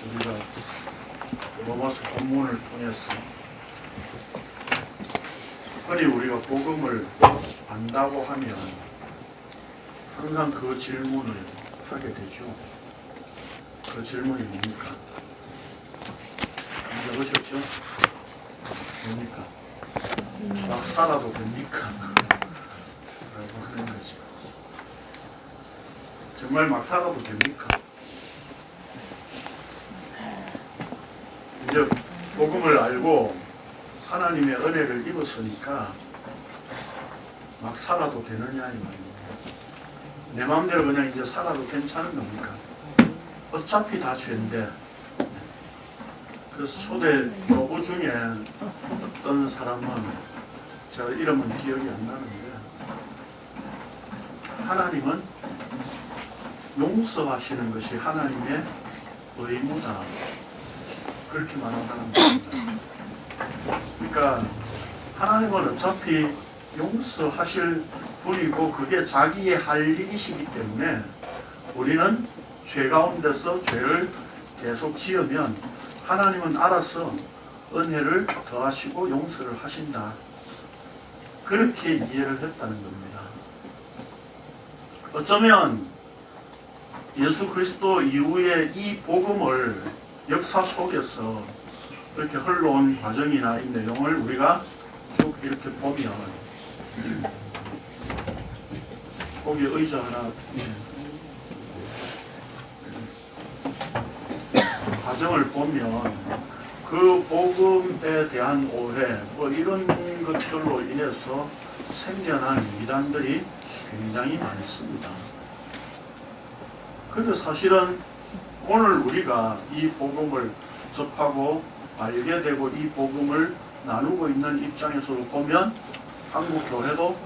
우리가 로마서 본문을 통해서 흔히 우리가 복음을 안다고 하면 항상 그 질문을 하게 되죠. 그 질문이 뭡니까? 해보셨죠? 뭡니까? 막 살아도 됩니까? 라고 하는 거죠. 정말 막 살아도 됩니까? 이제 복음을 알고 하나님의 은혜를 입었으니까 막 살아도 되느냐 이 말입니다. 내 마음대로 그냥 이제 살아도 괜찮은 겁니까? 어차피 다 죄인데. 그래서 초대 교우 중에 어떤 사람은 제가 이름은 기억이 안 나는데 하나님은 용서하시는 것이 하나님의 의무다. 그렇게 말한 사람이 있습니다. 그러니까 하나님은 어차피 용서하실 분이고 그게 자기의 할 일이시기 때문에 우리는 죄 가운데서 죄를 계속 지으면 하나님은 알아서 은혜를 더하시고 용서를 하신다. 그렇게 이해를 했다는 겁니다. 어쩌면 예수 그리스도 이후에 이 복음을 역사 속에서 이렇게 흘러온 과정이나 이 내용을 우리가 쭉 이렇게 보면 거기 의자 하나 과정을 보면 그 복음에 대한 오해 뭐 이런 것들로 인해서 생겨난 이단들이 굉장히 많습니다. 그런데 사실은 오늘 우리가 이 복음을 접하고 알게 되고 이 복음을 나누고 있는 입장에서 보면 한국 교회도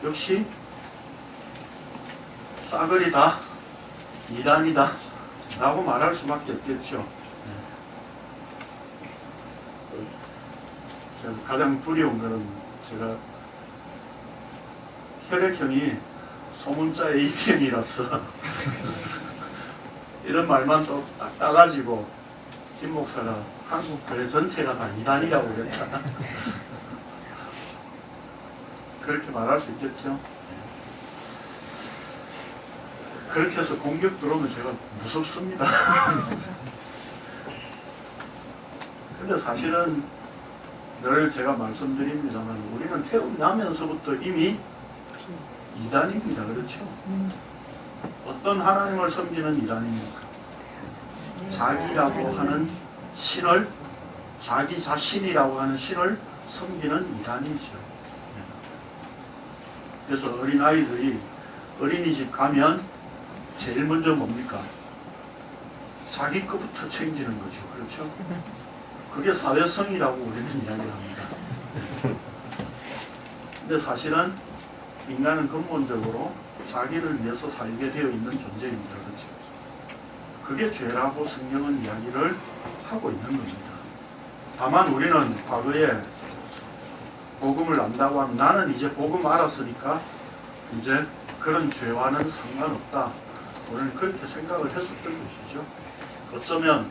역시 싸그리다 이단이다 라고 말할 수밖에 없겠죠. 제가 가장 두려운 것은 제가 혈액형이 소문자 AB형이라서 이런 말만 또 딱 따가지고 김 목사가 한국 교회 전체가 다 이단이라고 그랬잖아. 그렇게 말할 수 있겠죠. 그렇게 해서 공격 들어오면 제가 무섭습니다. 근데 사실은 늘 제가 말씀드립니다만 우리는 태어나면서부터 이미 이단입니다. 그렇죠? 어떤 하나님을 섬기는 이단입니까? 자기라고 하는 신을, 자기 자신이라고 하는 신을 섬기는 이단이죠. 그래서 어린아이들이 어린이집 가면 제일 먼저 뭡니까? 자기 것부터 챙기는 거죠. 그렇죠? 그게 사회성이라고 우리는 이야기를 합니다. 근데 사실은 인간은 근본적으로 자기를 위해서 살게 되어 있는 존재입니다. 그렇죠? 그게 죄라고 성경은 이야기를 하고 있는 겁니다. 다만 우리는 과거에 복음을 안다고 하면 나는 이제 복음 알았으니까 이제 그런 죄와는 상관없다. 우리는 그렇게 생각을 했었던 것이죠. 어쩌면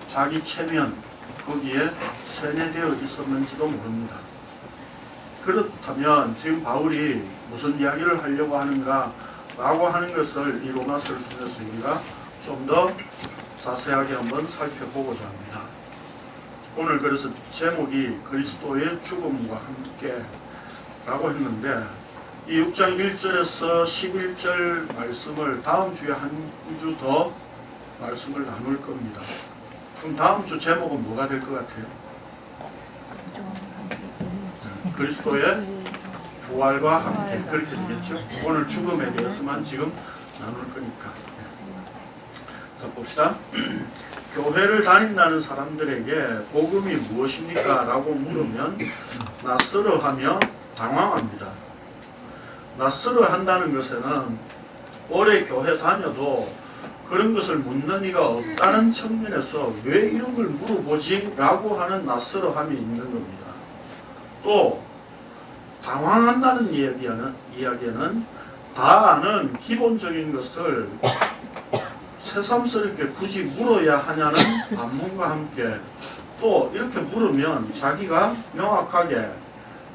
자기 체면 거기에 세뇌되어 있었는지도 모릅니다. 그렇다면 지금 바울이 무슨 이야기를 하려고 하는가 라고 하는 것을 이 로마서를 통해서 우리가 좀 더 자세하게 한번 살펴보고자 합니다. 오늘 그래서 제목이 그리스도의 죽음과 함께 라고 했는데 이 6장 1절에서 11절 말씀을 다음 주에 한 주 더 말씀을 나눌 겁니다. 그럼 다음 주 제목은 뭐가 될 것 같아요? 그리스도의 부활과 함께 그렇게 되겠죠? 오늘 죽음에 대해서만 지금 나눌 거니까. 자 봅시다. 교회를 다닌다는 사람들에게 복음이 무엇입니까? 라고 물으면 낯설어하며 당황합니다. 낯설어한다는 것에는 오래 교회 다녀도 그런 것을 묻는 이가 없다는 측면에서 왜 이런 걸 물어보지? 라고 하는 낯설어함이 있는 겁니다. 또 당황한다는 이야기는 다 아는 기본적인 것을 새삼스럽게 굳이 물어야 하냐는 반문과 함께 또 이렇게 물으면 자기가 명확하게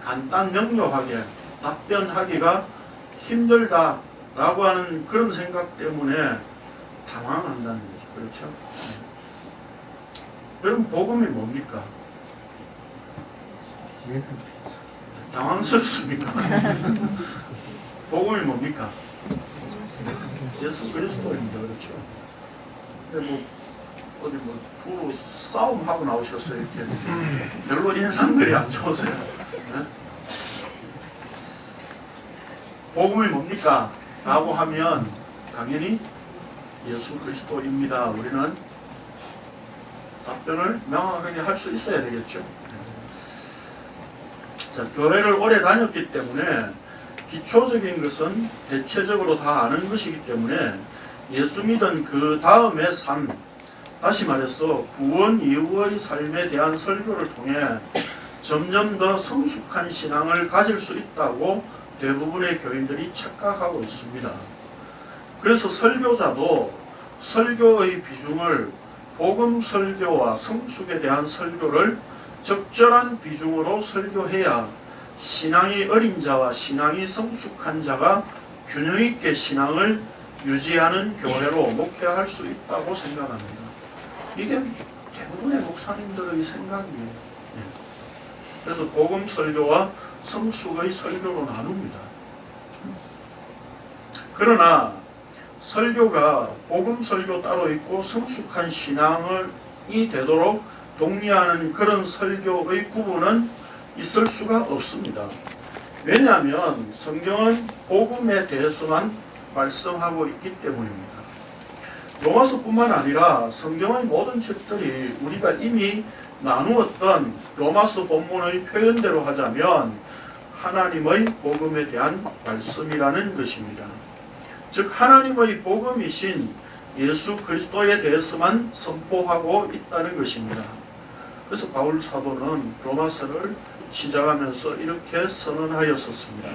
간단 명료하게 답변하기가 힘들다라고 하는 그런 생각 때문에 당황한다는 거죠. 그렇죠? 그럼 복음이 뭡니까? 당황스럽습니까? 복음이 뭡니까? 예수 그리스도입니다. 그렇죠? 근데 뭐 어디 뭐 부부 싸움하고 나오셨어요. 이렇게 별로 인상들이 안 좋으세요. 네? 복음이 뭡니까? 라고 하면 당연히 예수 그리스도입니다. 우리는 답변을 명확하게 할 수 있어야 되겠죠. 자, 교회를 오래 다녔기 때문에 기초적인 것은 대체적으로 다 아는 것이기 때문에 예수 믿은 그 다음의 삶, 다시 말해서 구원 이후의 삶에 대한 설교를 통해 점점 더 성숙한 신앙을 가질 수 있다고 대부분의 교인들이 착각하고 있습니다. 그래서 설교자도 설교의 비중을 복음 설교와 성숙에 대한 설교를 적절한 비중으로 설교해야 신앙이 어린 자와 신앙이 성숙한 자가 균형 있게 신앙을 유지하는 교회로 목회할 수 있다고 생각합니다. 이게 대부분의 목사님들의 생각이에요. 그래서 복음 설교와 성숙의 설교로 나눕니다. 그러나 설교가 복음 설교 따로 있고 성숙한 신앙이 되도록 독려하는 그런 설교의 구분은 있을 수가 없습니다. 왜냐하면 성경은 복음에 대해서만 말씀하고 있기 때문입니다. 로마서뿐만 아니라 성경의 모든 책들이 우리가 이미 나누었던 로마서 본문의 표현대로 하자면 하나님의 복음에 대한 말씀이라는 것입니다. 즉 하나님의 복음이신 예수 그리스도에 대해서만 선포하고 있다는 것입니다. 그래서 바울 사도는 로마서를 시작하면서 이렇게 선언하였었습니다.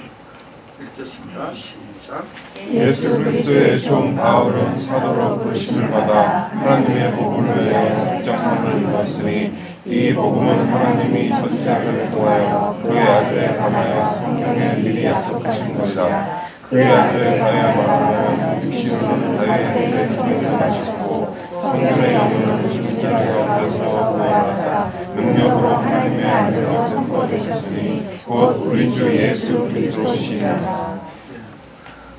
읽겠습니다. 시작. 예수 그리스도의 종 바울은 사도로 부르심을 받아 하나님의 복음을 위하여 특정함을 입었으니 이 복음은 하나님이 선지자들을 통하여 그의 아들에 관하여 성경에 미리 약속하신 것이다. 그의 아들에 관하여 말하면 육신으로는 다윗의 통해서 나셨고 성령의 영으로 죽은 자의 가운데서 부활하사 능력으로 하나님의 아들로 선포되셨으니 곧 우리 주 예수 그리스도시니라.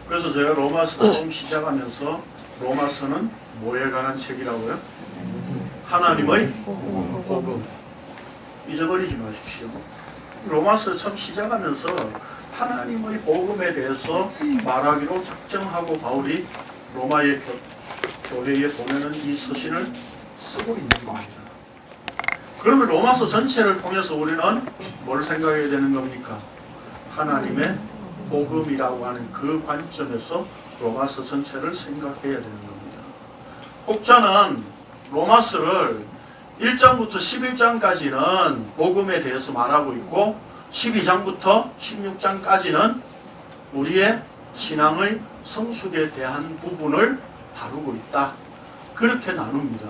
그래서 제가 로마서 처음 시작하면서 로마서는 뭐에 관한 책이라고요? 하나님의 복음. 잊어버리지 마십시오. 로마서 처음 시작하면서 하나님의 복음에 대해서 말하기로 작정하고 바울이 로마의 교회에 보내는 이 서신을 쓰고 있는 겁니다. 그러면 로마서 전체를 통해서 우리는 뭘 생각해야 되는 겁니까? 하나님의 복음이라고 하는 그 관점에서 로마서 전체를 생각해야 되는 겁니다. 혹자는 로마서를 1장부터 11장까지는 복음에 대해서 말하고 있고 12장부터 16장까지는 우리의 신앙의 성숙에 대한 부분을 다루고 있다. 그렇게 나눕니다.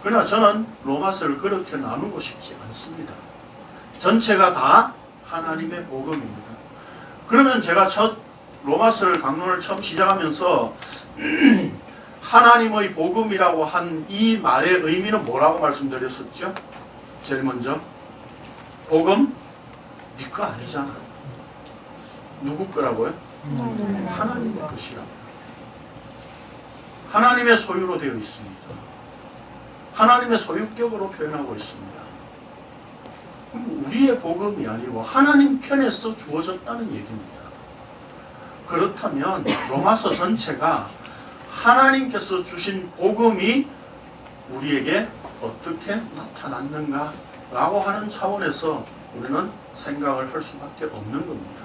그러나 저는 로마서를 그렇게 나누고 싶지 않습니다. 전체가 다 하나님의 복음입니다. 그러면 제가 첫 로마서를 강론을 처음 시작하면서 하나님의 복음이라고 한 이 말의 의미는 뭐라고 말씀드렸었죠? 제일 먼저 복음 네 거 아니잖아. 누구 거라고요? 하나님의 것이라고. 하나님의 소유로 되어 있습니다. 하나님의 소유격으로 표현하고 있습니다. 우리의 복음이 아니고 하나님 편에서 주어졌다는 얘기입니다. 그렇다면 로마서 전체가 하나님께서 주신 복음이 우리에게 어떻게 나타났는가 라고 하는 차원에서 우리는 생각을 할 수밖에 없는 겁니다.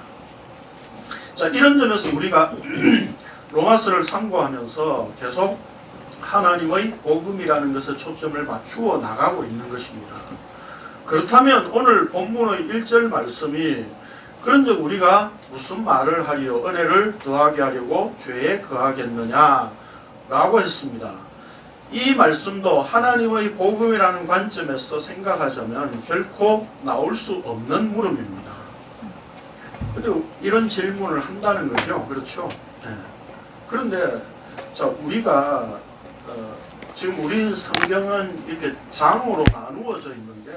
자, 이런 점에서 우리가 로마서를 참고하면서 계속 하나님의 복음이라는 것에 초점을 맞추어 나가고 있는 것입니다. 그렇다면 오늘 본문의 1절 말씀이 그런즉 우리가 무슨 말을 하리요 은혜를 더하게 하려고 죄에 거하겠느냐 라고 했습니다. 이 말씀도 하나님의 복음이라는 관점에서 생각하자면 결코 나올 수 없는 물음입니다. 그리고 이런 질문을 한다는 거죠. 그렇죠? 네. 그런데 자, 우리가 지금 우리 성경은 이렇게 장으로 나누어져 있는데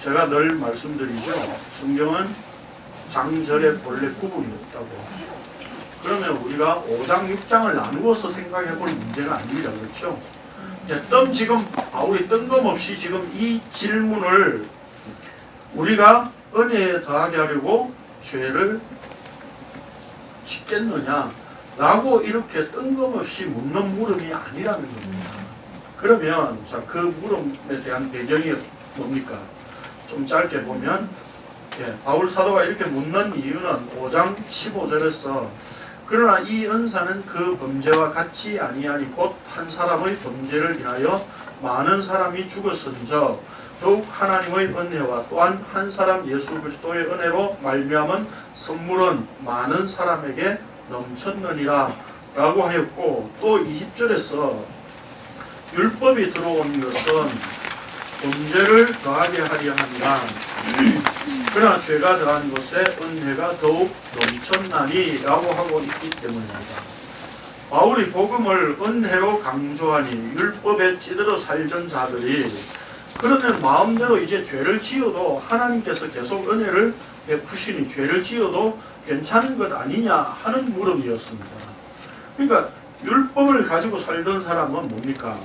제가 늘 말씀드리죠. 성경은 장절에 본래 구분이 없다고. 그러면 우리가 5장, 6장을 나누어서 생각해 볼 문제가 아닙니다. 그렇죠? 지금 바울이 뜬금없이 지금 이 질문을 우리가 은혜에 더하게 하려고 죄를 짓겠느냐 라고 이렇게 뜬금없이 묻는 물음이 아니라는 겁니다. 그러면 자, 그 물음에 대한 배경이 뭡니까? 좀 짧게 보면 바울 사도가 이렇게 묻는 이유는 5장 15절에서 그러나 이 은사는 그 범죄와 같이 아니하니 곧 한 사람의 범죄를 인하여 많은 사람이 죽었은즉 더욱 하나님의 은혜와 또한 한 사람 예수 그리스도의 은혜로 말미암은 선물은 많은 사람에게 넘쳤느니라 라고 하였고, 또 20절에서 율법이 들어온 것은 범죄를 더하게 하려 함이라 그러나 죄가 더한 것에 은혜가 더욱 넘쳤나니 라고 하고 있기 때문입니다. 바울이 복음을 은혜로 강조하니 율법에 찌들어 살던 자들이 그러면 마음대로 이제 죄를 지어도 하나님께서 계속 은혜를 베푸시니 죄를 지어도 괜찮은 것 아니냐 하는 물음이었습니다. 그러니까 율법을 가지고 살던 사람은 뭡니까?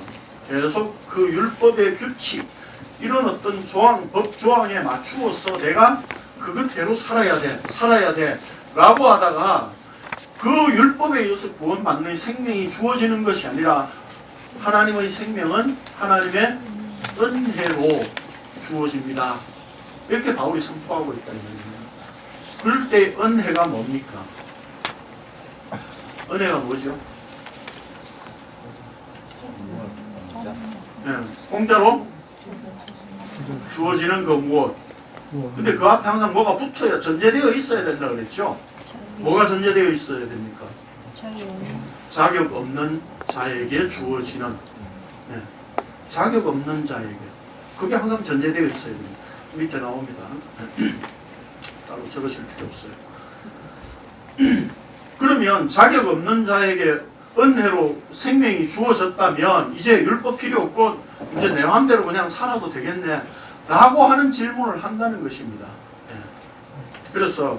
계속 그 율법의 규칙, 이런 어떤 조항, 법 조항에 맞추어서 내가 그것대로 살아야 돼 라고 하다가 그 율법에 의해서 구원받는 생명이 주어지는 것이 아니라 하나님의 생명은 하나님의 은혜로 주어집니다. 이렇게 바울이 선포하고 있다는 얘기입니다. 그럴 때 은혜가 뭡니까? 은혜가 뭐죠? 공짜로 주어지는 건 무엇? 근데 그 앞에 항상 뭐가 붙어야 전제되어 있어야 된다 그랬죠? 뭐가 전제되어 있어야 됩니까? 자격 없는 자에게 주어지는, 자격 없는 자에게, 그게 항상 전제되어 있어야 됩니다. 밑에 나옵니다. 따로 적으실 필요 없어요. 그러면 자격 없는 자에게 은혜로 생명이 주어졌다면 이제 율법 필요 없고 이제 내 마음대로 그냥 살아도 되겠네 라고 하는 질문을 한다는 것입니다. 그래서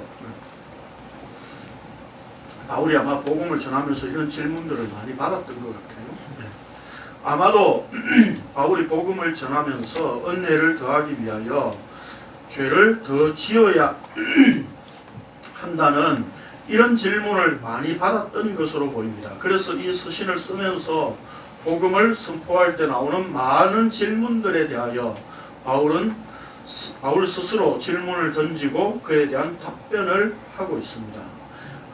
바울이 아마 복음을 전하면서 이런 질문들을 많이 받았던 것 같아요. 아마도 바울이 복음을 전하면서 은혜를 더하기 위하여 죄를 더 지어야 한다는 이런 질문을 많이 받았던 것으로 보입니다. 그래서 이 서신을 쓰면서 복음을 선포할 때 나오는 많은 질문들에 대하여 바울 스스로 질문을 던지고 그에 대한 답변을 하고 있습니다.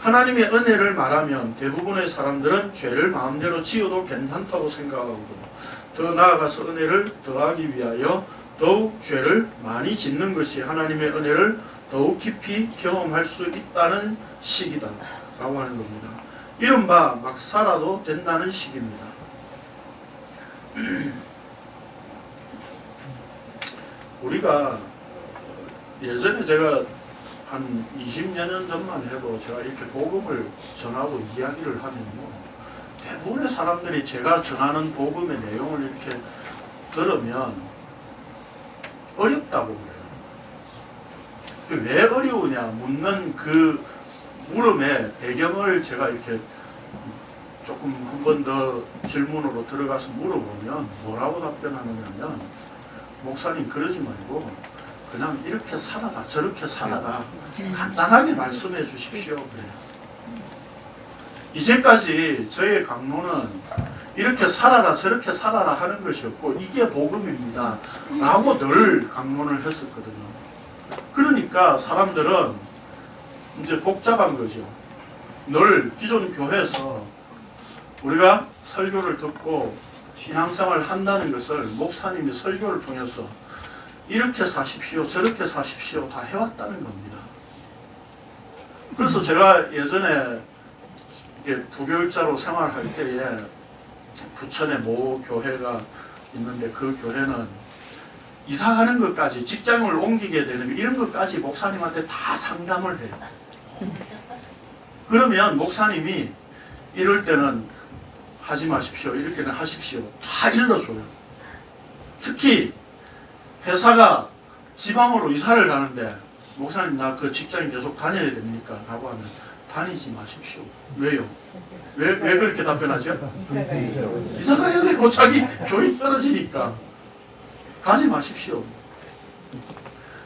하나님의 은혜를 말하면 대부분의 사람들은 죄를 마음대로 지어도 괜찮다고 생각하고 더 나아가서 은혜를 더하기 위하여 더욱 죄를 많이 짓는 것이 하나님의 은혜를 더욱 깊이 경험할 수 있다는 식이다 라고 하는 겁니다. 이른바 막 살아도 된다는 식입니다. 우리가 예전에 제가 한 20여 년 전만 해도 제가 이렇게 복음을 전하고 이야기를 하면요, 대부분의 사람들이 제가 전하는 복음의 내용을 이렇게 들으면 어렵다고 그래요. 왜 어려우냐 묻는 그 물음의 배경을 제가 이렇게 조금 한 번 더 질문으로 들어가서 물어보면 뭐라고 답변하느냐면, 목사님 그러지 말고 그냥 이렇게 살아라 저렇게 살아라 간단하게 말씀해 주십시오. 그래요. 이제까지 저의 강론은 이렇게 살아라 저렇게 살아라 하는 것이 없고 이게 복음입니다 라고 늘 강론을 했었거든요. 그러니까 사람들은 이제 복잡한 거죠. 늘 기존 교회에서 우리가 설교를 듣고 신앙생활을 한다는 것을 목사님이 설교를 통해서 이렇게 사십시오 저렇게 사십시오 다 해왔다는 겁니다. 그래서 제가 예전에 부교육자로 생활할 때에 부천에 모 교회가 있는데 그 교회는 이사 가는 것까지 직장을 옮기게 되는 이런 것까지 목사님한테 다 상담을 해요. 그러면 목사님이 이럴 때는 하지 마십시오. 이럴 때는 하십시오. 다 일러줘요. 특히 회사가 지방으로 이사를 가는데 목사님 나 그 직장에 계속 다녀야 됩니까? 라고 하면 다니지 마십시오. 왜요? 왜 그렇게 답변하죠? 이사 가야 되고 자기 교육 떨어지니까 가지 마십시오.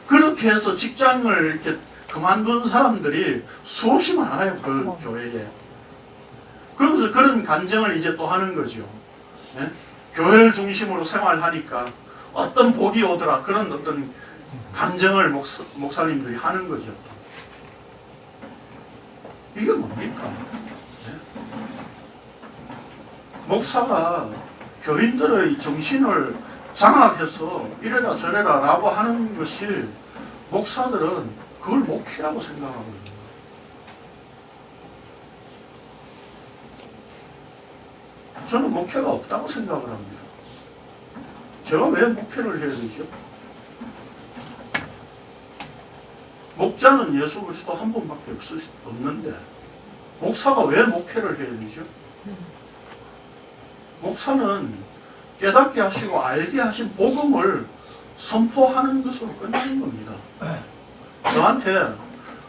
그렇게 해서 직장을 이렇게 그만둔 사람들이 수없이 많아요. 그 교회에. 그러면서 그런 간증을 이제 또 하는 거죠. 예? 교회를 중심으로 생활하니까 어떤 복이 오더라. 그런 어떤 간증을 목사님들이 하는 거죠. 이게 뭡니까? 예? 목사가 교인들의 정신을 장악해서 이래라 저래라 라고 하는 것이 목사들은 그걸 목회라고 생각하거든요. 저는 목회가 없다고 생각을 합니다. 제가 왜 목회를 해야 되죠? 목자는 예수 그리스도 한 분밖에 없는데 목사가 왜 목회를 해야 되죠? 목사는 깨닫게 하시고 알게 하신 복음을 선포하는 것으로 끝나는 겁니다. 저한테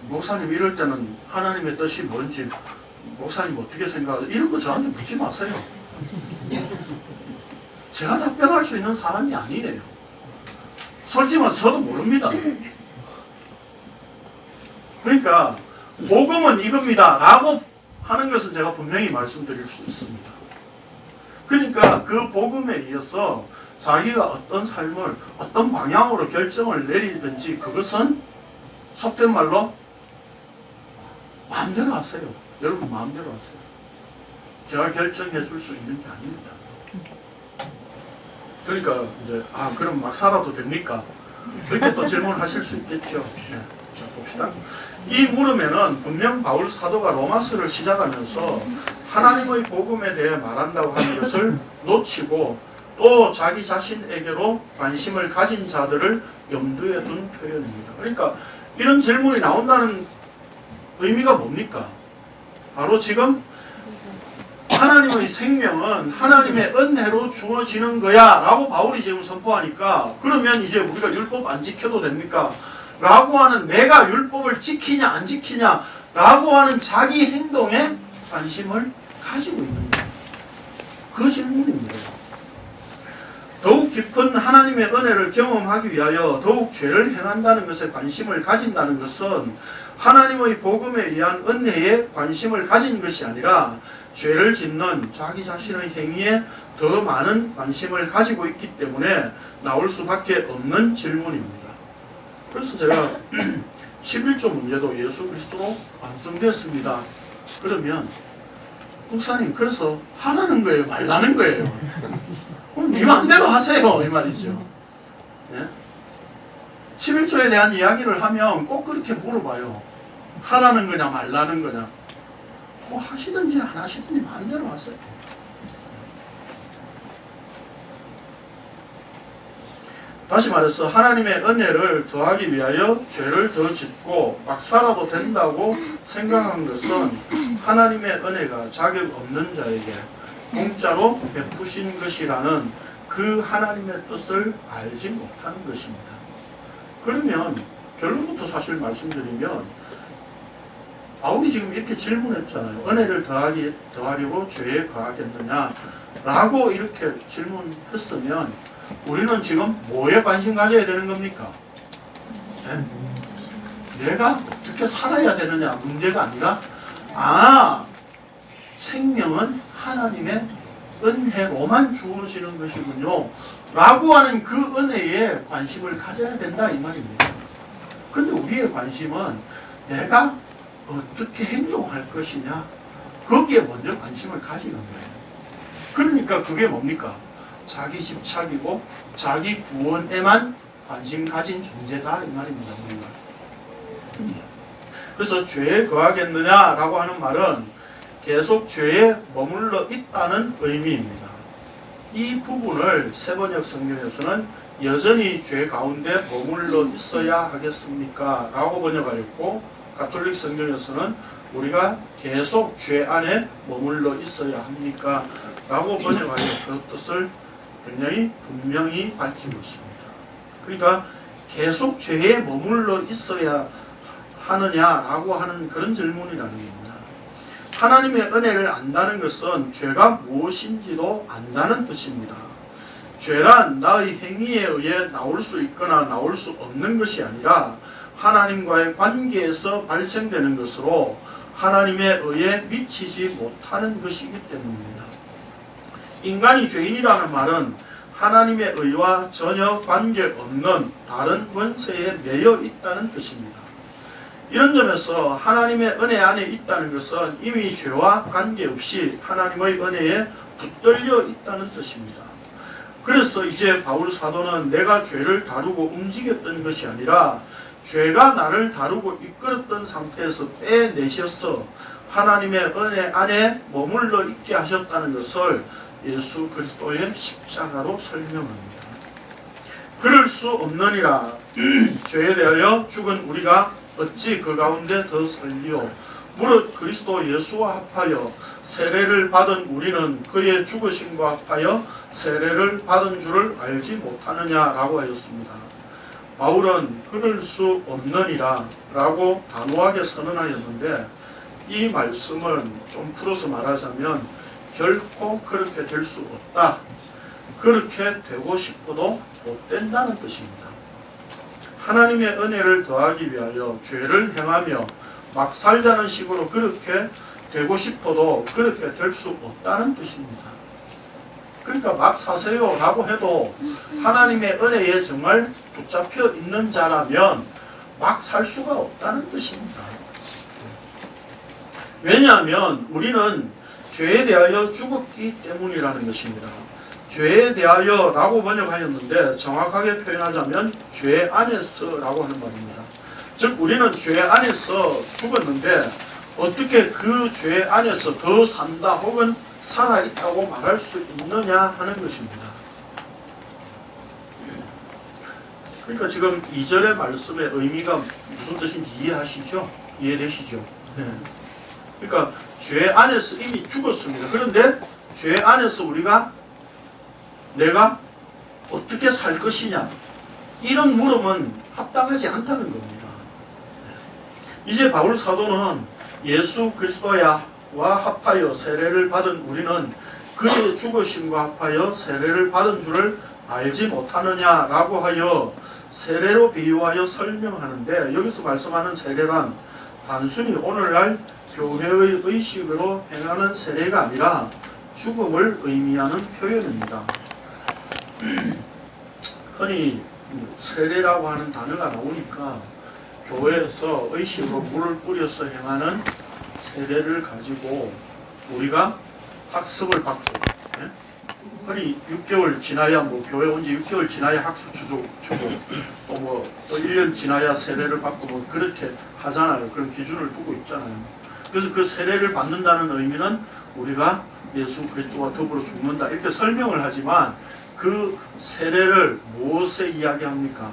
목사님 이럴 때는 하나님의 뜻이 뭔지 목사님 어떻게 생각하세요? 이런 거 저한테 묻지 마세요. 제가 답변할 수 있는 사람이 아니에요. 솔직히 말해서 저도 모릅니다. 그러니까 복음은 이겁니다 라고 하는 것은 제가 분명히 말씀드릴 수 있습니다. 그러니까 그 복음에 의해서 자기가 어떤 삶을 어떤 방향으로 결정을 내리든지 그것은 속된 말로 마음대로 하세요. 여러분 마음대로 하세요. 제가 결정해 줄 수 있는 게 아닙니다. 그러니까 이제 그럼 막 살아도 됩니까? 그렇게 또 질문하실 수 있겠죠. 네. 자 봅시다. 이 물음에는 분명 바울 사도가 로마서를 시작하면서 하나님의 복음에 대해 말한다고 하는 것을 놓치고 또 자기 자신에게로 관심을 가진 자들을 염두에 둔 표현입니다. 그러니까 이런 질문이 나온다는 의미가 뭡니까? 바로 지금 하나님의 생명은 하나님의 은혜로 주어지는 거야 라고 바울이 지금 선포하니까 그러면 이제 우리가 율법 안 지켜도 됩니까? 라고 하는 내가 율법을 지키냐 안 지키냐 라고 하는 자기 행동에 관심을 가지고 있는 거예요. 그 질문입니다. 더욱 깊은 하나님의 은혜를 경험하기 위하여 더욱 죄를 행한다는 것에 관심을 가진다는 것은 하나님의 복음에 의한 은혜에 관심을 가진 것이 아니라 죄를 짓는 자기 자신의 행위에 더 많은 관심을 가지고 있기 때문에 나올 수밖에 없는 질문입니다. 그래서 제가 11조 문제도 예수 그리스도로 완성되었습니다. 그러면 목사님 그래서 하라는 거예요? 말라는 거예요? 그럼 네 맘대로 하세요 이 말이죠. 네? 11조에 대한 이야기를 하면 꼭 그렇게 물어봐요. 하라는 거냐 말라는 거냐. 뭐 하시든지 안 하시든지 마음대로 하세요. 다시 말해서 하나님의 은혜를 더하기 위하여 죄를 더 짓고 막 살아도 된다고 생각한 것은 하나님의 은혜가 자격 없는 자에게 공짜로 베푸신 것이라는 그 하나님의 뜻을 알지 못하는 것입니다. 그러면 결론부터 사실 말씀드리면 바울이 지금 이렇게 질문했잖아요. 은혜를 더하려고 죄에 거하겠느냐 라고 이렇게 질문했으면 우리는 지금 뭐에 관심 가져야 되는 겁니까? 네? 내가 어떻게 살아야 되느냐 문제가 아니라 생명은 하나님의 은혜로만 주어지는 것이군요 라고 하는 그 은혜에 관심을 가져야 된다 이 말입니다. 근데 우리의 관심은 내가 어떻게 행동할 것이냐 거기에 먼저 관심을 가지는 거예요. 그러니까 그게 뭡니까? 자기 집착이고 자기 구원에만 관심 가진 존재다 이 말입니다. 우리가. 그래서 죄에 거하겠느냐라고 하는 말은 계속 죄에 머물러 있다는 의미입니다. 이 부분을 세번역 성경에서는 여전히 죄 가운데 머물러 있어야 하겠습니까? 라고 번역하였고, 가톨릭 성경에서는 우리가 계속 죄 안에 머물러 있어야 합니까? 라고 번역하여 그 뜻을 굉장히 분명히 밝히고 있습니다. 그러니까 계속 죄에 머물러 있어야 하느냐라고 하는 그런 질문이라는 겁니다. 하나님의 은혜를 안다는 것은 죄가 무엇인지도 안다는 뜻입니다. 죄란 나의 행위에 의해 나올 수 있거나 나올 수 없는 것이 아니라 하나님과의 관계에서 발생되는 것으로 하나님에 의해 미치지 못하는 것이기 때문입니다. 인간이 죄인이라는 말은 하나님의 의와 전혀 관계없는 다른 권세에 매여 있다는 뜻입니다. 이런 점에서 하나님의 은혜 안에 있다는 것은 이미 죄와 관계없이 하나님의 은혜에 붙들려 있다는 뜻입니다. 그래서 이제 바울 사도는 내가 죄를 다루고 움직였던 것이 아니라 죄가 나를 다루고 이끌었던 상태에서 빼내셔서 하나님의 은혜 안에 머물러 있게 하셨다는 것을 예수 그리스도의 십자가로 설명합니다. 그럴 수 없느니라. 죄에 대하여 죽은 우리가 어찌 그 가운데 더 살리오. 무릇 그리스도 예수와 합하여 세례를 받은 우리는 그의 죽으심과 합하여 세례를 받은 줄을 알지 못하느냐라고 하였습니다. 바울은 그럴 수 없느니라 라고 단호하게 선언하였는데, 이 말씀을 좀 풀어서 말하자면 결코 그렇게 될 수 없다, 그렇게 되고 싶어도 못 된다는 뜻입니다. 하나님의 은혜를 더하기 위하여 죄를 행하며 막 살자는 식으로 그렇게 되고 싶어도 그렇게 될 수 없다는 뜻입니다. 그러니까 막 사세요 라고 해도 하나님의 은혜에 정말 붙잡혀 있는 자라면 막 살 수가 없다는 뜻입니다. 왜냐하면 우리는 죄에 대하여 죽었기 때문이라는 것입니다. 죄에 대하여 라고 번역하였는데 정확하게 표현하자면 죄 안에서 라고 하는 말입니다. 즉 우리는 죄 안에서 죽었는데 어떻게 그 죄 안에서 더 산다 혹은 살아있다고 말할 수 있느냐 하는 것입니다. 그러니까 지금 2절의 말씀의 의미가 무슨 뜻인지 이해하시죠? 이해되시죠? 네. 그러니까 죄 안에서 이미 죽었습니다. 그런데 죄 안에서 우리가 내가 어떻게 살 것이냐, 이런 물음은 합당하지 않다는 겁니다. 이제 바울 사도는 예수 그리스도와 합하여 세례를 받은 우리는 그의 죽으심과 합하여 세례를 받은 줄을 알지 못하느냐라고 하여 세례로 비유하여 설명하는데, 여기서 말씀하는 세례란 단순히 오늘날 교회의 의식으로 행하는 세례가 아니라 죽음을 의미하는 표현입니다. 흔히 세례라고 하는 단어가 나오니까 교회에서 의식으로 물을 뿌려서 행하는 세례를 가지고 우리가 학습을 받고, 흔히 6개월 지나야 교회 온 지 6개월 지나야 학습 주고 또 1년 지나야 세례를 받고 그렇게 하잖아요. 그런 기준을 두고 있잖아요. 그래서 그 세례를 받는다는 의미는 우리가 예수 그리스도와 더불어 죽는다 이렇게 설명을 하지만, 그 세례를 무엇에 이야기합니까?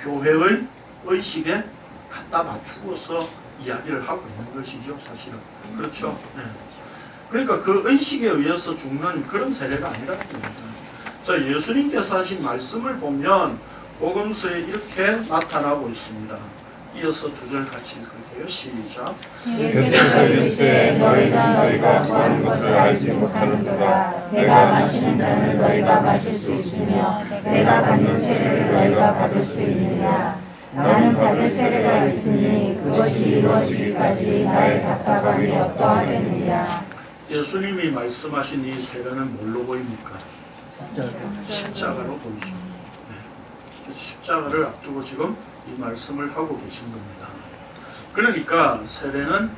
교회의 의식에 갖다 맞추어서 이야기를 하고 있는 것이죠, 사실은. 그렇죠? 네. 그러니까 그 의식에 의해서 죽는 그런 세례가 아니라는 겁니다. 자, 예수님께서 하신 말씀을 보면 복음서에 이렇게 나타나고 있습니다. 이어서 2절 같이 읽을게요. 시작. 예수께서 이르시되 너희가 구하는 것을 알지 못하는도다. 내가 마시는 잔을 너희가 마실 수 있으며 내가 받는 세례를 너희가 받을 수 있느냐. 나는 받을 세례가 있으니 그것이 이루어지기까지 나의 답답함이 어떠하겠느냐. 예수님이 말씀하신 이 세례는 뭘로 보입니까? 십자가로 보이죠. 네. 십자가를 앞두고 지금 이 말씀을 하고 계신 겁니다. 그러니까 세례는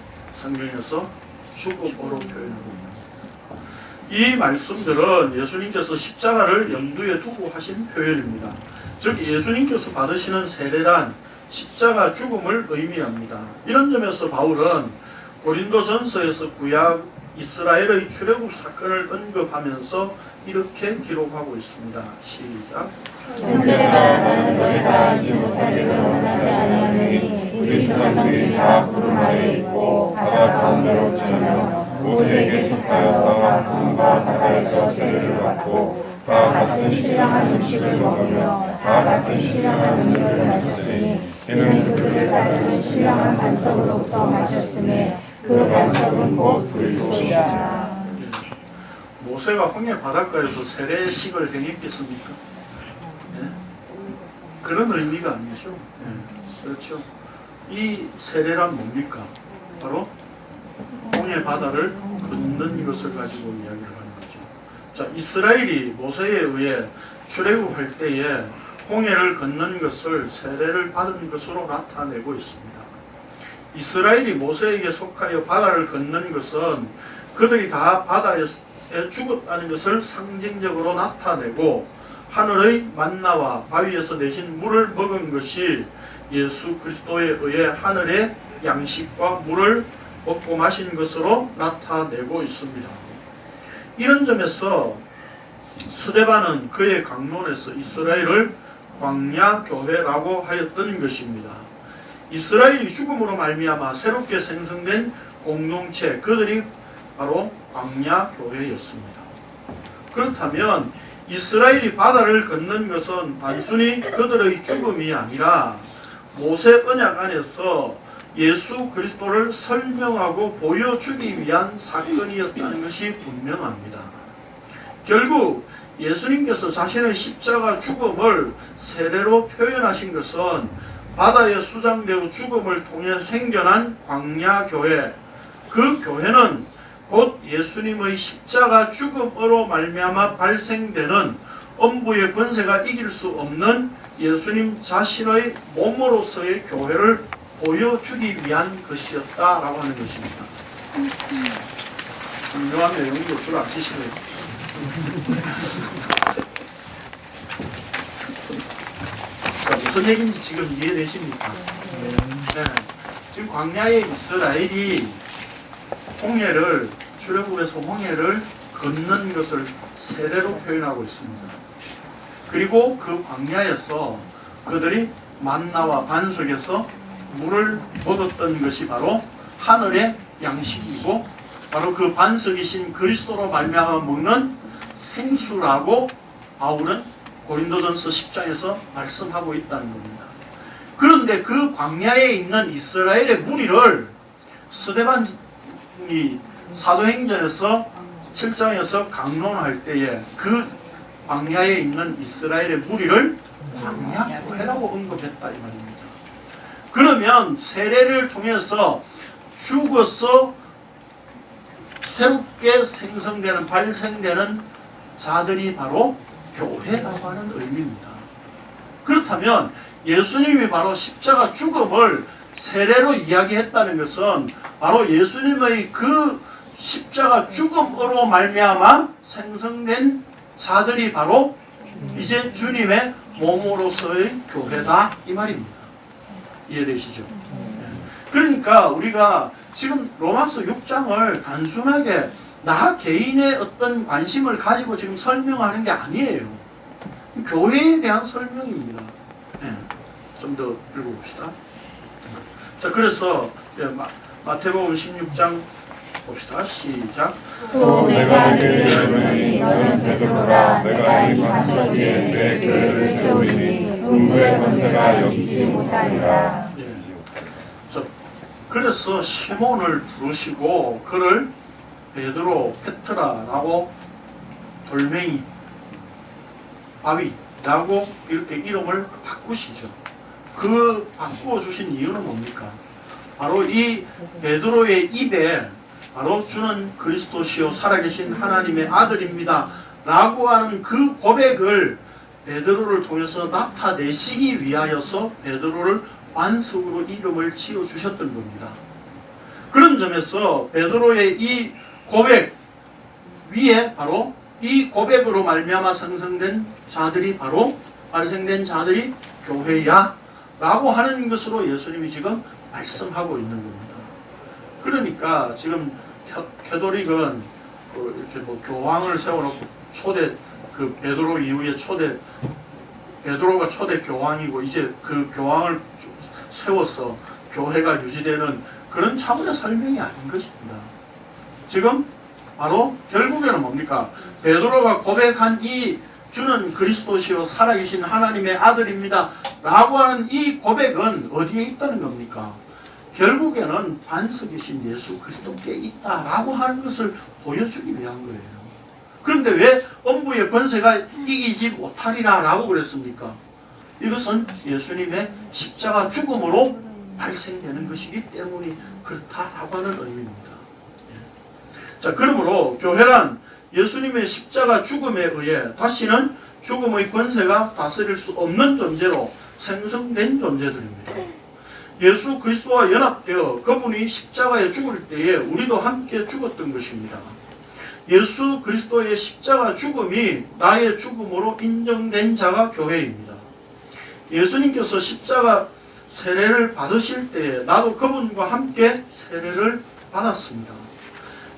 성경에서 죽음으로 표현하고 있는 겁니다. 이 말씀들은 예수님께서 십자가를 염두에 두고 하신 표현입니다. 즉 예수님께서 받으시는 세례란 십자가 죽음을 의미합니다. 이런 점에서 바울은 고린도전서에서 구약 이스라엘의 출애굽 사건을 언급하면서 이렇게 기록하고 있습니다. 시작. 형제가 나는 너희가 알지 못하기를 원하지 아니하노니 우리 조상들이 다 구름 아래 있고 바다 가운데로 지나며 모세에게 속하여 다와 구름과 바다에서 세례를 받고 다 같은 신령한 음식을 먹으며 다 같은 신령한 음료를 마셨으니 이는 그들을 따르는 신령한 반석으로부터 마셨으며 그 반석은 곧 그리스도시라. 모세가 홍해 바닷가에서 세례식을 행했겠습니까? 네? 그런 의미가 아니죠. 네. 그렇죠. 이 세례란 뭡니까? 바로 홍해 바다를 걷는 것을 가지고 이야기를 하는 거죠. 자, 이스라엘이 모세에 의해 출애굽할 때에 홍해를 걷는 것을 세례를 받은 것으로 나타내고 있습니다. 이스라엘이 모세에게 속하여 바다를 걷는 것은 그들이 다 바다에 죽었다는 것을 상징적으로 나타내고 하늘의 만나와 바위에서 내신 물을 먹은 것이 예수 그리스도에 의해 하늘의 양식과 물을 먹고 마신 것으로 나타내고 있습니다. 이런 점에서 스데반은 그의 강론에서 이스라엘을 광야교회라고 하였던 것입니다. 이스라엘이 죽음으로 말미암아 새롭게 생성된 공동체, 그들이 바로 광야교회였습니다. 그렇다면 이스라엘이 바다를 걷는 것은 단순히 그들의 죽음이 아니라 모세 언약 안에서 예수 그리스도를 설명하고 보여주기 위한 사건이었다는 것이 분명합니다. 결국 예수님께서 자신의 십자가 죽음을 세례로 표현하신 것은 바다에 수장되어 죽음을 통해 생겨난 광야교회, 그 교회는 곧 예수님의 십자가 죽음으로 말미암아 발생되는 엄부의 권세가 이길 수 없는 예수님 자신의 몸으로서의 교회를 보여주기 위한 것이었다라고 하는 것입니다. 중요한 내용이고 줄안 치시네요. 무슨 얘기인지 지금 이해되십니까? 네. 지금 광야의 이스라엘이 홍해를, 출애굽에서 홍해를 걷는 것을 세례로 표현하고 있습니다. 그리고 그 광야에서 그들이 만나와 반석에서 물을 먹었던 것이 바로 하늘의 양식이고 바로 그 반석이신 그리스도로 말미암아 먹는 생수라고 바울은 고린도전서 10장에서 말씀하고 있다는 겁니다. 그런데 그 광야에 있는 이스라엘의 무리를 스데반이 사도행전에서 7장에서 강론할 때에 그 광야에 있는 이스라엘의 무리를 광야교회라고 언급했다 이 말입니다. 그러면 세례를 통해서 죽어서 새롭게 생성되는, 발생되는 자들이 바로 교회라고 하는 의미입니다. 그렇다면 예수님이 바로 십자가 죽음을 세례로 이야기했다는 것은 바로 예수님의 그 십자가 죽음으로 말미암아 생성된 자들이 바로 이제 주님의 몸으로서의 교회다 이 말입니다. 이해되시죠? 그러니까 우리가 지금 로마서 6장을 단순하게 나 개인의 어떤 관심을 가지고 지금 설명하는 게 아니에요. 교회에 대한 설명입니다. 네. 좀 더 읽어봅시다. 자, 그래서 마태복음 16장 봅시다. 시작. 또 내가 너희에게 이르노니 너는 베드로라. 내가 이 반석 위에 내 교회를 세우리니 음부의 권세가 여기지 못하리라. 예. 자, 그래서 시몬을 부르시고 그를 베드로, 페트라라고 돌멩이, 바위라고 이렇게 이름을 바꾸시죠. 그 바꾸어 주신 이유는 뭡니까? 바로 이 베드로의 입에 바로 주는 그리스도시요 살아계신 하나님의 아들입니다 라고 하는 그 고백을 베드로를 통해서 나타내시기 위하여서 베드로를 반석으로 이름을 지어주셨던 겁니다. 그런 점에서 베드로의 이 고백 위에 바로 이 고백으로 말미암아 생성된 자들이 바로 발생된 자들이 교회야 라고 하는 것으로 예수님이 지금 말씀하고 있는 겁니다. 그러니까 지금 캐톨릭은 이렇게 뭐 교황을 세워놓고 초대 그 베드로 이후에 베드로가 초대 교황이고 이제 그 교황을 세워서 교회가 유지되는 그런 차원의 설명이 아닌 것입니다. 지금 바로 결국에는 뭡니까? 베드로가 고백한 이 주는 그리스도시요 살아계신 하나님의 아들입니다 라고 하는 이 고백은 어디에 있다는 겁니까? 결국에는 반석이신 예수 그리스도께 있다라고 하는 것을 보여주기 위한 거예요. 그런데 왜 엄부의 권세가 이기지 못하리라 라고 그랬습니까? 이것은 예수님의 십자가 죽음으로 발생되는 것이기 때문에 그렇다라고 하는 의미입니다. 자, 그러므로 교회란 예수님의 십자가 죽음에 의해 다시는 죽음의 권세가 다스릴 수 없는 존재로 생성된 존재들입니다. 예수 그리스도와 연합되어 그분이 십자가에 죽을 때에 우리도 함께 죽었던 것입니다. 예수 그리스도의 십자가 죽음이 나의 죽음으로 인정된 자가 교회입니다. 예수님께서 십자가 세례를 받으실 때에 나도 그분과 함께 세례를 받았습니다.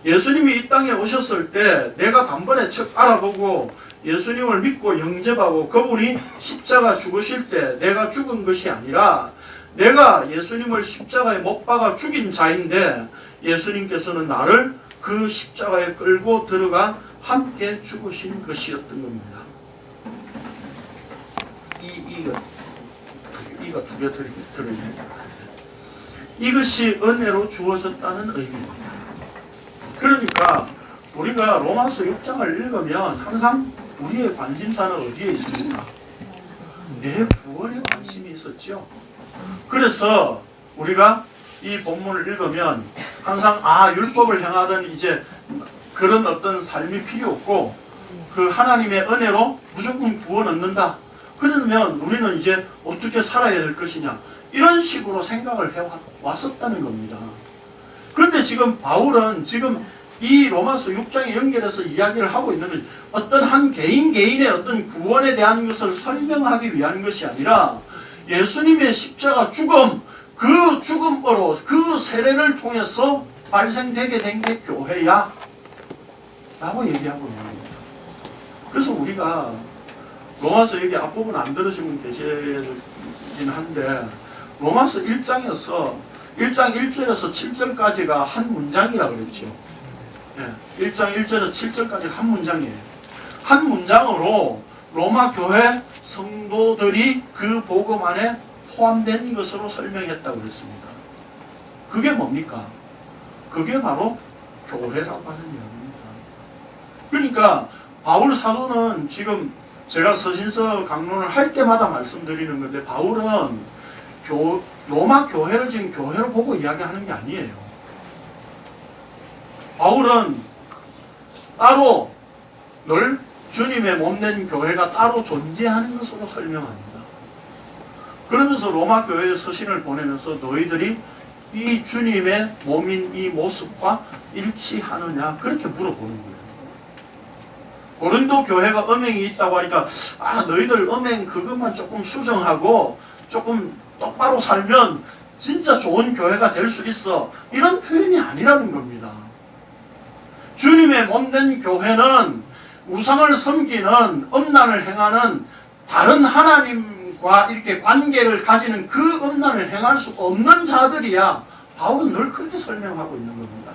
예수님이 이 땅에 오셨을 때 내가 단번에 척 알아보고 예수님을 믿고 영접하고 그분이 십자가 죽으실 때 내가 죽은 것이 아니라 내가 예수님을 십자가에 못 박아 죽인 자인데 예수님께서는 나를 그 십자가에 끌고 들어가 함께 죽으신 것이었던 겁니다. 이가 두 개 들어있습니다. 이것이 은혜로 주어졌다는 의미입니다. 그러니까 우리가 로마서 6장을 읽으면 항상 우리의 관심사는 어디에 있습니까? 내 구원에 관심이 있었죠. 그래서 우리가 이 본문을 읽으면 항상 율법을 행하던 이제 그런 어떤 삶이 필요 없고 그 하나님의 은혜로 무조건 구원 얻는다. 그러면 우리는 이제 어떻게 살아야 될 것이냐 이런 식으로 생각을 해왔었다는 겁니다. 그런데 지금 바울은 지금 이 로마서 6장에 연결해서 이야기를 하고 있는 것은 어떤 한 개인의 어떤 구원에 대한 것을 설명하기 위한 것이 아니라 예수님의 십자가 죽음, 그 죽음으로 그 세례를 통해서 발생되게 된 게 교회야 라고 얘기하고 있는 겁니다. 그래서 우리가 로마서 여기 앞부분 안 들으시면 계시긴 한데 로마서 1장에서 1장 1절에서 7절까지가 한 문장이라고 그랬죠. 1장 1절에서 7절까지 한 문장이에요. 한 문장으로 로마 교회 성도들이 그 복음 안에 포함된 것으로 설명했다고 그랬습니다. 그게 뭡니까? 그게 바로 교회라고 하는 이야기입니다. 그러니까 바울 사도는 지금 제가 서신서 강론을 할 때마다 말씀드리는 건데 바울은 로마 교회를 지금 교회로 보고 이야기하는 게 아니에요. 바울은 따로 늘 주님의 몸된 교회가 따로 존재하는 것으로 설명합니다. 그러면서 로마 교회에 서신을 보내면서 너희들이 이 주님의 몸인 이 모습과 일치하느냐 그렇게 물어보는 거예요. 고린도 교회가 음행이 있다고 하니까 너희들 음행 그것만 조금 수정하고 조금 똑바로 살면 진짜 좋은 교회가 될 수 있어 이런 표현이 아니라는 겁니다. 주님의 몸된 교회는 우상을 섬기는 음란을 행하는 다른 하나님과 이렇게 관계를 가지는 그 음란을 행할 수 없는 자들이야. 바울은 늘 그렇게 설명하고 있는 겁니다.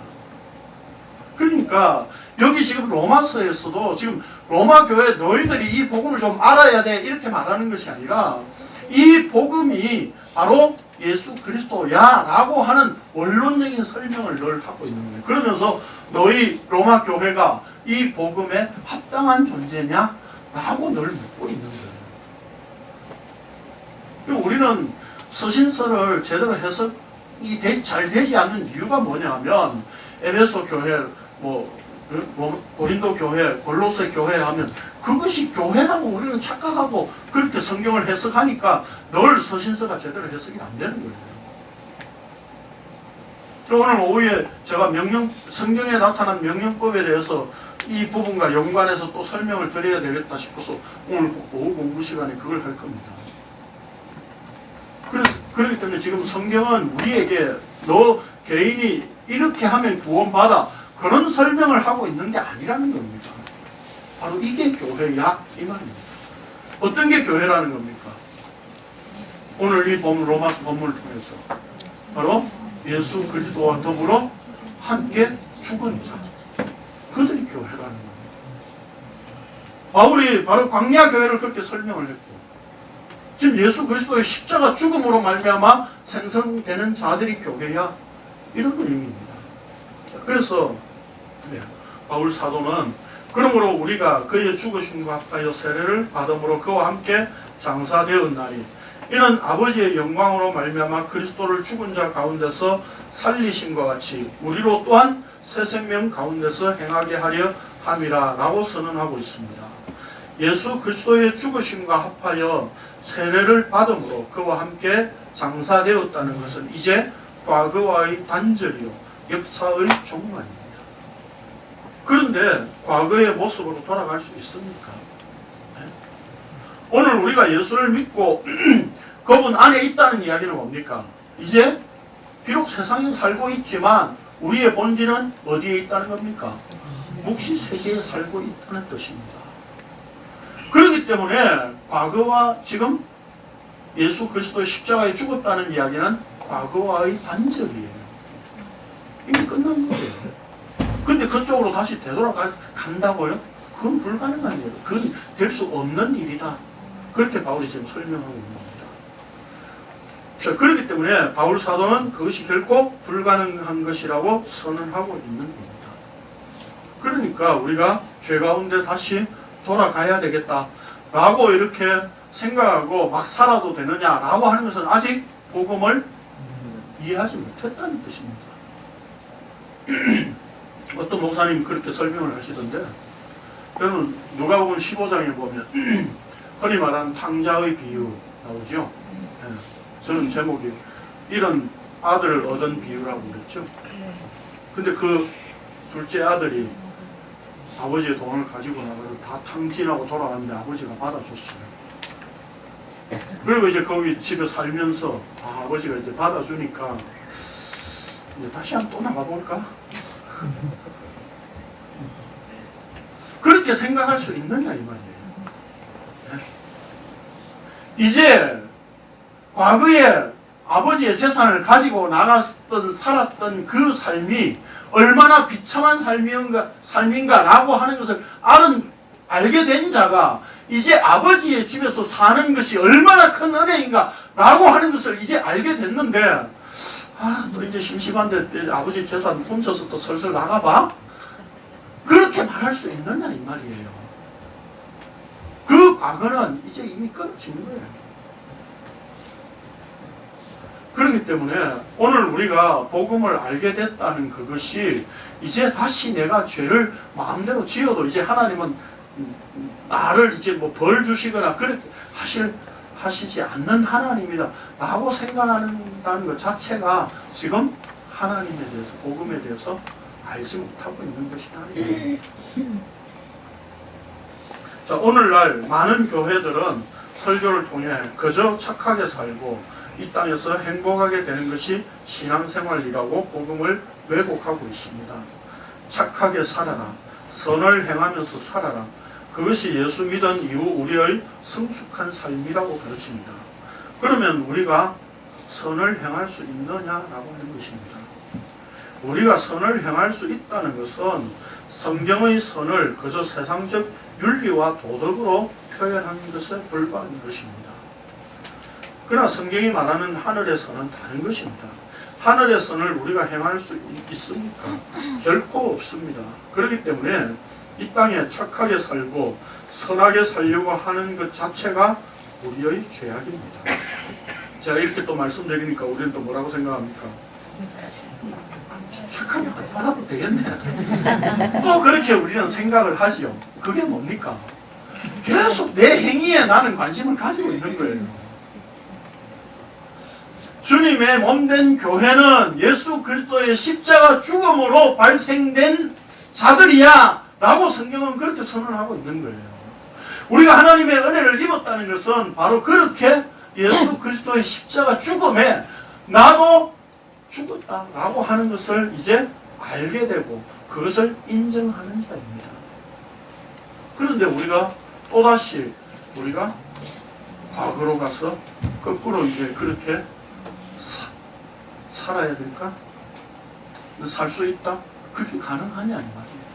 그러니까 여기 지금 로마서에서도 지금 로마 교회 너희들이 이 복음을 좀 알아야 돼 이렇게 말하는 것이 아니라 이 복음이 바로 예수 그리스도야 라고 하는 원론적인 설명을 늘 하고 있는 거예요. 그러면서 너희 로마 교회가 이 복음에 합당한 존재냐? 라고 늘 묻고 있는 거예요. 우리는 서신서를 제대로 해석이 잘 되지 않는 이유가 뭐냐면 에베소 교회, 고린도 교회, 골로새 교회 하면 그것이 교회라고 우리는 착각하고 그렇게 성경을 해석하니까 늘 서신서가 제대로 해석이 안 되는 거예요. 오늘 오후에 제가 성경에 나타난 명령법에 대해서 이 부분과 연관해서 또 설명을 드려야 되겠다 싶어서 오늘 오후 공부 시간에 그걸 할 겁니다. 그렇기 때문에 지금 성경은 우리에게 너 개인이 이렇게 하면 구원받아 그런 설명을 하고 있는 게 아니라는 겁니다. 바로 이게 교회야 이 말입니다. 어떤 게 교회라는 겁니까? 오늘 이 로마서 본문을 통해서 바로 예수 그리스도와 더불어 함께 죽은 자, 그들이 교회라는 겁니다. 바울이 바로 광야 교회를 그렇게 설명을 했고, 지금 예수 그리스도의 십자가 죽음으로 말미암아 생성되는 자들이 교회야, 이런 의미입니다. 그래서 바울 사도는 그러므로 우리가 그의 죽으심과 합하여 세례를 받음으로 그와 함께 장사되었나니 이는 아버지의 영광으로 말미암아 그리스도를 죽은 자 가운데서 살리심과 같이 우리로 또한 새 생명 가운데서 행하게 하려 함이라 라고 선언하고 있습니다. 예수 그리스도의 죽으심과 합하여 세례를 받음으로 그와 함께 장사되었다는 것은 이제 과거와의 단절이요 역사의 종말입니다. 그런데 과거의 모습으로 돌아갈 수 있습니까? 네? 오늘 우리가 예수를 믿고 그분 안에 있다는 이야기는 뭡니까? 이제 비록 세상에 살고 있지만 우리의 본질은 어디에 있다는 겁니까? 묵시 세계에 살고 있다는 뜻입니다. 그렇기 때문에 과거와 지금 예수 그리스도의 십자가에 죽었다는 이야기는 과거와의 단절이에요. 이미 끝난 거예요. 근데 그쪽으로 다시 되돌아간다고요? 그건 불가능한 일이에요. 그건 될 수 없는 일이다. 그렇게 바울이 지금 설명하고 있는 겁니다. 자, 그렇기 때문에 바울 사도는 그것이 결코 불가능한 것이라고 선언하고 있는 겁니다. 그러니까 우리가 죄 가운데 다시 돌아가야 되겠다라고 이렇게 생각하고 막 살아도 되느냐라고 하는 것은 아직 복음을 이해하지 못했다는 뜻입니다. 어떤 목사님이 그렇게 설명을 하시던데, 저는 누가복음 15장에 보면 흔히 말하는 탕자의 비유 나오죠. 네. 저는 제목이 이런 아들을 얻은 비유라고 그랬죠. 근데 그 둘째 아들이 아버지의 돈을 가지고 나가서 다 탕진하고 돌아갔는데 아버지가 받아줬어요. 그리고 이제 거기 집에 살면서 아버지가 이제 받아주니까 이제 다시 한번 또 나가볼까? 그렇게 생각할 수 있느냐 이 말이에요. 네? 이제 과거에 아버지의 재산을 가지고 나갔던 살았던 그 삶이 얼마나 비참한 삶인가라고 하는 것을 알게 된 자가 이제 아버지의 집에서 사는 것이 얼마나 큰 은혜인가라고 하는 것을 이제 알게 됐는데, 또 이제 심심한데 아버지 재산 훔쳐서 또 슬슬 나가봐? 그렇게 말할 수 있느냐 이 말이에요. 그 과거는 이제 이미 끊어진 거예요. 그렇기 때문에 오늘 우리가 복음을 알게 됐다는 그것이 이제 다시 내가 죄를 마음대로 지어도 이제 하나님은 나를 이제 뭐 벌 주시거나 그렇게 하시지 않는 하나님이다 라고 생각한다는 것 자체가 지금 하나님에 대해서, 복음에 대해서 알지 못하고 있는 것이 아니에요. 자, 오늘날 많은 교회들은 설교를 통해 그저 착하게 살고 이 땅에서 행복하게 되는 것이 신앙생활이라고 복음을 왜곡하고 있습니다. 착하게 살아라, 선을 행하면서 살아라, 그것이 예수 믿은 이후 우리의 성숙한 삶이라고 가르칩니다. 그러면 우리가 선을 행할 수 있느냐라고 하는 것입니다. 우리가 선을 행할 수 있다는 것은 성경의 선을 그저 세상적 윤리와 도덕으로 표현하는 것에 불과한 것입니다. 그러나 성경이 말하는 하늘의 선은 다른 것입니다. 하늘의 선을 우리가 행할 수 있습니까? 결코 없습니다. 그렇기 때문에 이 땅에 착하게 살고 선하게 살려고 하는 것 자체가 우리의 죄악입니다. 제가 이렇게 또 말씀드리니까 우리는 또 뭐라고 생각합니까? 착하게 살아도 되겠네. 또 그렇게 우리는 생각을 하지요. 그게 뭡니까? 계속 내 행위에 나는 관심을 가지고 있는 거예요. 주님의 몸된 교회는 예수 그리스도의 십자가 죽음으로 발생된 자들이야 라고 성경은 그렇게 선언하고 있는 거예요. 우리가 하나님의 은혜를 입었다는 것은 바로 그렇게 예수 그리스도의 십자가 죽음에 나도 죽었다 라고 하는 것을 이제 알게 되고 그것을 인정하는 자입니다. 그런데 우리가 또다시 우리가 과거로 가서 거꾸로 이제 그렇게 살아야 될까? 살 수 있다? 그게 가능하냐 이 말이에요.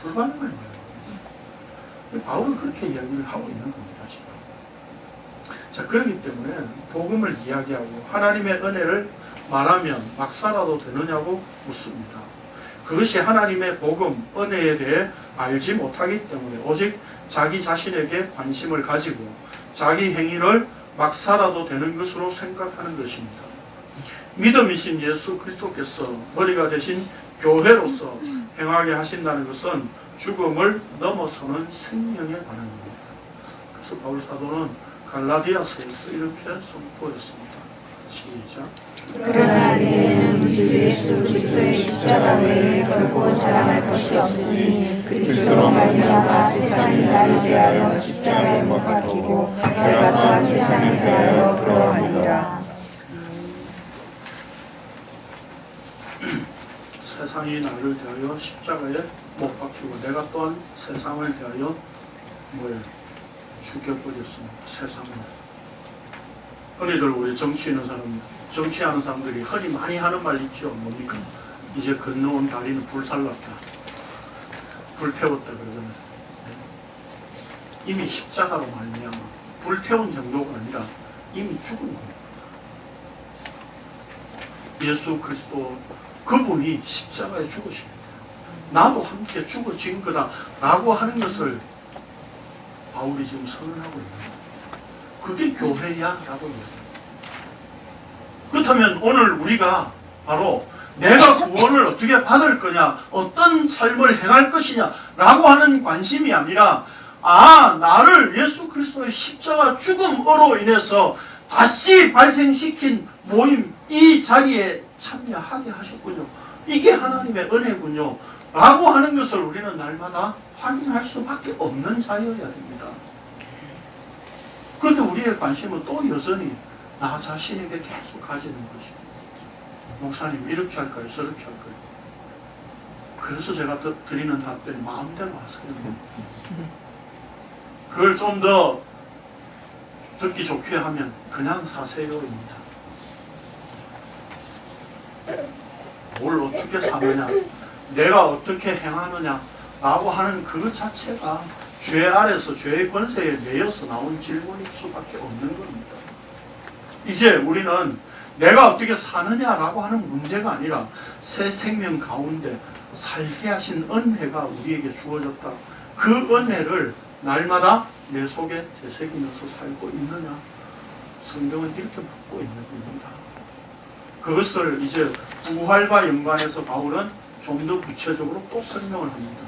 불가능한 거예요. 바울은 그렇게 이야기를 하고 있는 겁니다. 지금. 자, 그렇기 때문에 복음을 이야기하고 하나님의 은혜를 말하면 막 살아도 되느냐고 묻습니다. 그것이 하나님의 복음, 은혜에 대해 알지 못하기 때문에 오직 자기 자신에게 관심을 가지고 자기 행위를 막 살아도 되는 것으로 생각하는 것입니다. 믿음이신 예수 그리스도께서 머리가 되신 교회로서 행하게 하신다는 것은 죽음을 넘어서는 생명에 관한 겁니다. 그래서 바울 사도는 갈라디아서에서 이렇게 선포했습니다. 시작. 그러나 너희는 우리 주 예수 그리스도의 십자가 외에 결코 자랑할 것이 없으니 그리스도로 말미암아 세상이 나를 대하여 십자가에 못 박히고 내가 또한 세상에 대하여 그러하니라. 세상이 나를 대하여 십자가에 못 박히고 내가 또한 세상을 대하여 죽여버렸습니다. 세상을. 흔히들 우리 정치하는 사람들이 흔히 많이 하는 말 있죠. 뭡니까? 이제 건너온 다리는 불살랐다. 불태웠다 그러잖아요. 이미 십자가로 말미암아 불태운 정도가 아니라 이미 죽은 겁니다. 예수 그리스도 그분이 십자가에 죽으십니다. 나도 함께 죽어진 거다 라고 하는 것을 바울이 지금 선언하고 있는 거예요. 그게 교회야 라고 얘기해요. 그렇다면 오늘 우리가 바로 내가 구원을 어떻게 받을 거냐, 어떤 삶을 행할 것이냐 라고 하는 관심이 아니라 나를 예수 그리스도의 십자가 죽음으로 인해서 다시 발생시킨 모임, 이 자리에 참여하게 하셨군요. 이게 하나님의 은혜군요 라고 하는 것을 우리는 날마다 확인할 수밖에 없는 자여야 됩니다. 그런데 우리의 관심은 또 여전히 나 자신에게 계속 가지는 것입니다. 목사님 이렇게 할까요? 저렇게 할까요? 그래서 제가 드리는 답변이 마음대로 하세요. 그걸 좀 더 듣기 좋게 하면 그냥 사세요입니다. 뭘 어떻게 사느냐, 내가 어떻게 행하느냐 라고 하는 그 자체가 죄 아래서 죄의 권세에 매여서 나온 질문일 수밖에 없는 겁니다. 이제 우리는 내가 어떻게 사느냐라고 하는 문제가 아니라 새 생명 가운데 살게 하신 은혜가 우리에게 주어졌다. 그 은혜를 날마다 내 속에 되새기면서 살고 있느냐? 성경은 이렇게 묻고 있는 겁니다. 그것을 이제 부활과 연관해서 바울은 좀 더 구체적으로 또 설명을 합니다.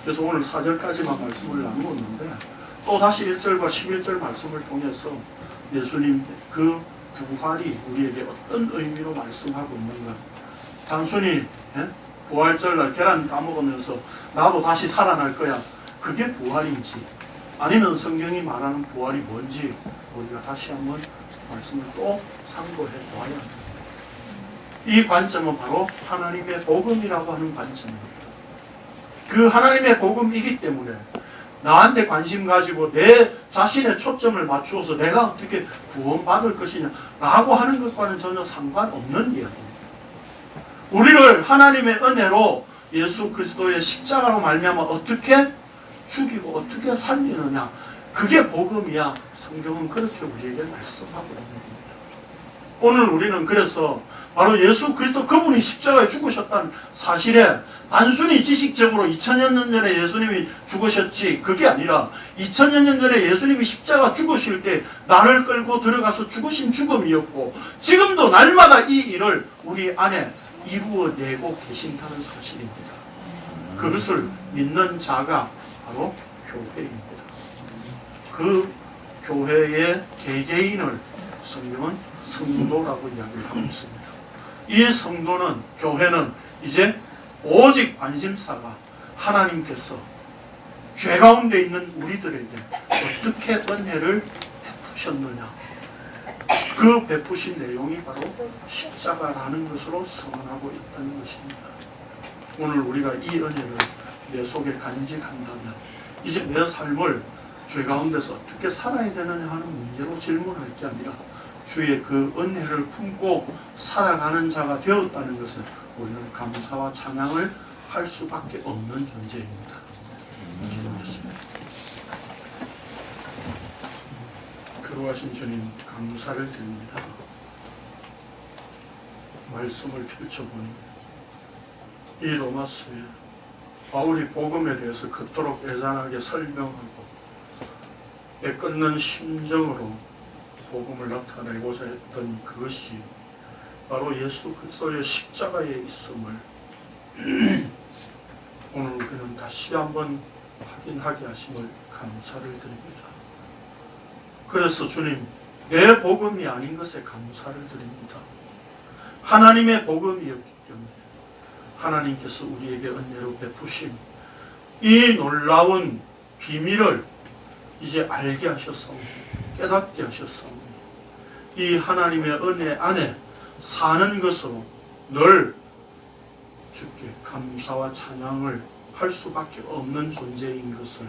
그래서 오늘 4절까지만 말씀을 나누었는데 또 다시 1절과 11절 말씀을 통해서 예수님 그 부활이 우리에게 어떤 의미로 말씀하고 있는가. 단순히 부활절날 계란 까먹으면서 나도 다시 살아날 거야, 그게 부활인지 아니면 성경이 말하는 부활이 뭔지 우리가 다시 한번 말씀을 또 참고해 보아야 합니다. 이 관점은 바로 하나님의 복음이라고 하는 관점입니다. 그 하나님의 복음이기 때문에 나한테 관심 가지고 내 자신의 초점을 맞추어서 내가 어떻게 구원받을 것이냐 라고 하는 것과는 전혀 상관없는 이야기입니다. 우리를 하나님의 은혜로 예수 그리스도의 십자가로 말미암아 어떻게 죽이고 어떻게 살리느냐, 그게 복음이야. 성경은 그렇게 우리에게 말씀하고 있는 겁니다. 오늘 우리는 그래서 바로 예수 그리스도 그분이 십자가에 죽으셨다는 사실에 단순히 지식적으로 2000년 전에 예수님이 죽으셨지 그게 아니라 2000년 전에 예수님이 십자가 죽으실 때 나를 끌고 들어가서 죽으신 죽음이었고 지금도 날마다 이 일을 우리 안에 이루어내고 계신다는 사실입니다. 그것을 믿는 자가 바로 교회입니다. 그 교회의 개개인을 성경은 성도라고 이야기를 하고 있습니다. 이 성도는, 교회는 이제 오직 관심사가 하나님께서 죄 가운데 있는 우리들에게 어떻게 은혜를 베푸셨느냐, 그 베푸신 내용이 바로 십자가라는 것으로 선언하고 있다는 것입니다. 오늘 우리가 이 은혜를 내 속에 간직한다면 이제 내 삶을 죄 가운데서 어떻게 살아야 되느냐 하는 문제로 질문할 게 아니라 주의 그 은혜를 품고 살아가는 자가 되었다는 것을 우리는 감사와 찬양을 할 수밖에 없는 존재입니다. 기도하겠습니다. 거룩하신 주님, 감사를 드립니다. 말씀을 펼쳐보니 이 로마서에 바울이 복음에 대해서 그토록 애잔하게 설명하고 애끓는 심정으로 복음을 나타내고자 했던 그것이 바로 예수 그리스도의 십자가에 있음을 오늘 우리는 다시 한번 확인하게 하심을 감사를 드립니다. 그래서 주님, 내 복음이 아닌 것에 감사를 드립니다. 하나님의 복음이었기 때문에 하나님께서 우리에게 은혜로 베푸신 이 놀라운 비밀을 이제 알게 하셨사오니 깨닫게 하셨사오니 이 하나님의 은혜 안에 사는 것으로 늘 주께 감사와 찬양을 할 수밖에 없는 존재인 것을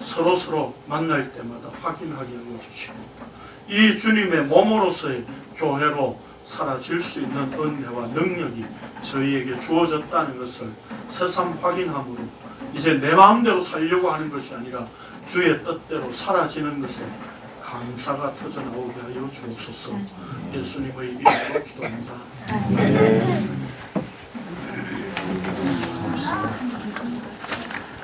서로 만날 때마다 확인하게 하고 주시고 이 주님의 몸으로서의 교회로 사라질 수 있는 은혜와 능력이 저희에게 주어졌다는 것을 새삼 확인함으로 이제 내 마음대로 살려고 하는 것이 아니라 주의 뜻대로 사라지는 것에 감사가 터져나오게 하여 주옵소서. 예수님의 이름으로 기도합니다. 아멘.